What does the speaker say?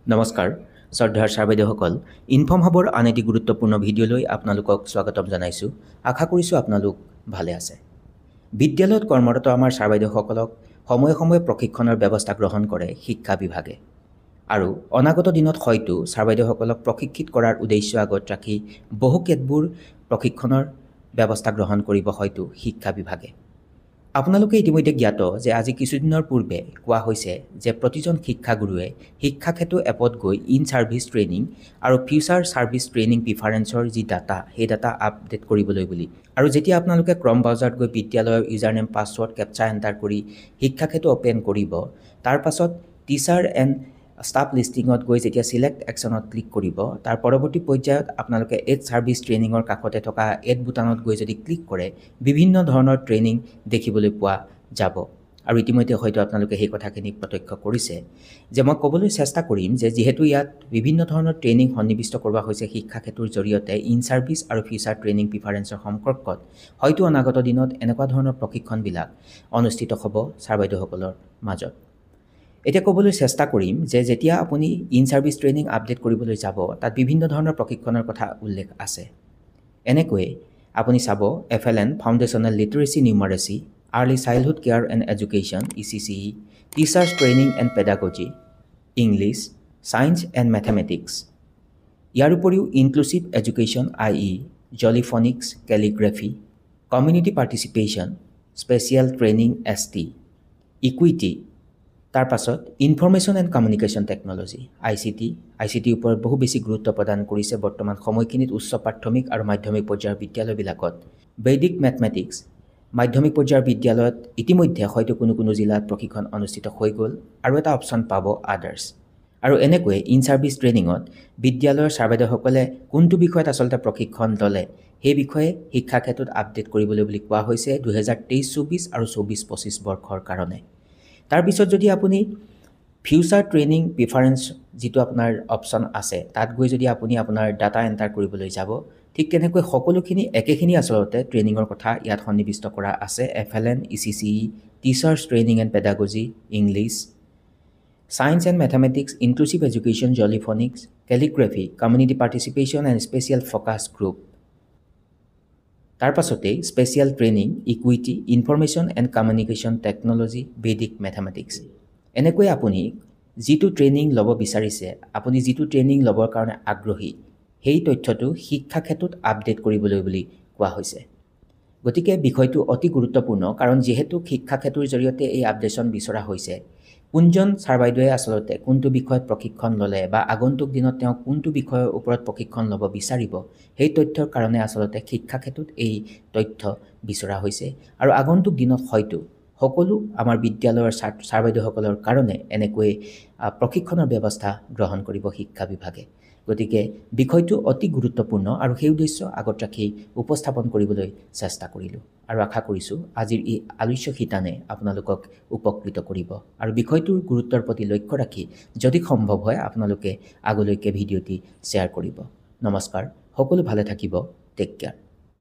নমস্কাৰ শ্ৰদ্ধাৰ ছাৰ বাইদেউসকল ইনফৰ্ম হাবৰ আন এটি গুৰুত্বপূৰ্ণ ভিডিঅ'লৈ আপোনালোকক স্বাগতম জনাইছোঁ। আশা কৰিছোঁ আপোনালোক ভালে আছে। বিদ্যালয়ত কৰ্মৰত আমাৰ ছাৰ বাইদেউসকলক সময়ে সময়ে প্ৰশিক্ষণৰ ব্যৱস্থা গ্ৰহণ কৰে শিক্ষা বিভাগে আৰু অনাগত দিনত হয়তো ছাৰ বাইদেউসকলক প্ৰশিক্ষিত কৰাৰ উদ্দেশ্য আগত ৰাখি বহুকেতবোৰ প্ৰশিক্ষণৰ ব্যৱস্থা গ্ৰহণ কৰিব হয়তো শিক্ষা বিভাগে। আপোনালোকে ইতিমধ্যে জ্ঞাত যে আজি কিছুদিনৰ পূৰ্বে কোৱা হৈছে যে প্ৰতিজন শিক্ষাগুৰুৱে শিক্ষাক্ষেত্ৰ এপত গৈ ইন ছাৰ্ভিচ ট্ৰেইনিং আৰু ফিউচাৰ ছাৰ্ভিচ ট্ৰেইনিং প্ৰিফাৰেঞ্চৰ যি ডাটা সেই ডাটা আপডেট কৰিবলৈ বুলি। আৰু যেতিয়া আপোনালোকে ক্ৰম ব্ৰাউজাৰত গৈ বিদ্যালয়ৰ user name password captcha enter কৰি শিক্ষাক্ষেত্ৰ অ'পেন কৰিব, তাৰ পাছত টিচাৰ এণ্ড ষ্টাফ লিষ্টিঙত গৈ যেতিয়া ছিলেক্ট একশ্যনত ক্লিক কৰিব, তাৰ পৰৱৰ্তী পৰ্যায়ত আপোনালোকে এড ছাৰ্ভিচ ট্ৰেইনিঙৰ কাষতে থকা এড বুটানত গৈ যদি ক্লিক কৰে বিভিন্ন ধৰণৰ ট্ৰেইনিং দেখিবলৈ পোৱা যাব। আৰু ইতিমধ্যে হয়তো আপোনালোকে সেই কথাখিনি প্ৰত্যক্ষ কৰিছে যে মই ক'বলৈ চেষ্টা কৰিম যে যিহেতু ইয়াত বিভিন্ন ধৰণৰ ট্ৰেইনিং সন্নিৱিষ্ট কৰোৱা হৈছে শিক্ষাক্ষেত্ৰৰ জৰিয়তে ইন ছাৰ্ভিচ আৰু ফিউচাৰ ট্ৰেইনিং প্ৰিফাৰেঞ্চৰ সম্পৰ্কত হয়তো অনাগত দিনত এনেকুৱা ধৰণৰ প্ৰশিক্ষণবিলাক অনুষ্ঠিত হ'ব ছাৰ বাইদেউসকলৰ মাজত। এতিয়া ক'বলৈ চেষ্টা কৰিম যে যেতিয়া আপুনি ইন ছাৰ্ভিচ ট্ৰেইনিং আপডেট কৰিবলৈ যাব তাত বিভিন্ন ধৰণৰ প্ৰশিক্ষণৰ কথা উল্লেখ আছে। এনেকৈ আপুনি চাব FLN foundational literacy numeracy, early childhood care and education ECCE, teachers training and pedagogy, English, science and mathematics. ইয়াৰ উপৰিও inclusive education IE, Jolly Phonics, calligraphy, community participation, special training ST, equity, তাৰ পাছত ইনফৰমেশ্যন এণ্ড কমিউনিকেশ্যন টেকন'লজি ICTৰ ওপৰত বহু বেছি গুৰুত্ব প্ৰদান কৰিছে বৰ্তমান সময়খিনিত উচ্চ প্ৰাথমিক আৰু মাধ্যমিক পৰ্যায়ৰ বিদ্যালয়বিলাকত। বৈদিক মেথমেটিক্স মাধ্যমিক পৰ্যায়ৰ বিদ্যালয়ত ইতিমধ্যে হয়তো কোনো জিলাত প্ৰশিক্ষণ অনুষ্ঠিত হৈ গ'ল আৰু এটা অপশ্যন পাব আদাৰ্ছ। আৰু এনেকৈ ইন ছাৰ্ভিচ ট্ৰেইনিঙত বিদ্যালয়ৰ ছাৰ বাইদেউসকলে কোনটো বিষয়ত আচলতে প্ৰশিক্ষণ ল'লে সেই বিষয়ে শিক্ষাক্ষেত্ৰত আপডেট কৰিবলৈ বুলি কোৱা হৈছে 2023-24 আৰু 24-25 বৰ্ষৰ কাৰণে। তাৰপিছত যদি আপুনি ফিউচাৰ ট্ৰেইনিং প্ৰিফাৰেঞ্চ যিটো আপোনাৰ অপশ্যন আছে তাত গৈ যদি আপুনি আপোনাৰ ডাটা এণ্টাৰ কৰিবলৈ যাব, ঠিক তেনেকৈ সকলোখিনি একেখিনি আচলতে ট্ৰেইনিঙৰ কথা ইয়াত সন্নিৱিষ্ট কৰা আছে। FLN, ECCE, teachers training and pedagogy, English, science and mathematics, inclusive education, Jolly Phonics, calligraphy, community participation and special focus group. তাৰ পাছতেই special training, equity, information and communication technology, বৈদিক মেথমেটিক্স। এনেকৈ আপুনি যিটো ট্ৰেইনিং ল'ব বিচাৰিছে, আপুনি যিটো ট্ৰেইনিং ল'বৰ কাৰণে আগ্ৰহী, সেই তথ্যটো শিক্ষাক্ষেত্ৰত আপডেট কৰিবলৈ বুলি কোৱা হৈছে। গতিকে বিষয়টো অতি গুৰুত্বপূৰ্ণ, কাৰণ যিহেতু শিক্ষাক্ষেত্ৰৰ জৰিয়তে এই আপডেশ্যন বিচৰা হৈছে, কোনজন ছাৰ বাইদেৱে আচলতে কোনটো বিষয়ত প্ৰশিক্ষণ ল'লে বা আগন্তুক দিনত তেওঁ কোনটো বিষয়ৰ ওপৰত প্ৰশিক্ষণ ল'ব বিচাৰিব, সেই তথ্যৰ কাৰণে আচলতে শিক্ষাক্ষেত্ৰত এই তথ্য বিচৰা হৈছে। আৰু আগন্তুক দিনত হয়তো সকলো আমাৰ বিদ্যালয়ৰ ছাৰ বাইদেউসকলৰ কাৰণে এনেকৈ প্ৰশিক্ষণৰ ব্যৱস্থা গ্ৰহণ কৰিব শিক্ষা বিভাগে। গতিকে বিষয়টো অতি গুৰুত্বপূৰ্ণ আৰু সেই উদ্দেশ্য আগত ৰাখি উপস্থাপন কৰিবলৈ চেষ্টা কৰিলোঁ আৰু আশা কৰিছোঁ আজিৰ এই আলোচ্য শিতানে আপোনালোকক উপকৃত কৰিব আৰু বিষয়টোৰ গুৰুত্বৰ প্ৰতি লক্ষ্য ৰাখি যদি সম্ভৱ হয় আপোনালোকে আগলৈকে ভিডিঅ'টি শ্বেয়াৰ কৰিব। নমস্কাৰ, সকলো ভালে থাকিব, টেক কেয়াৰ।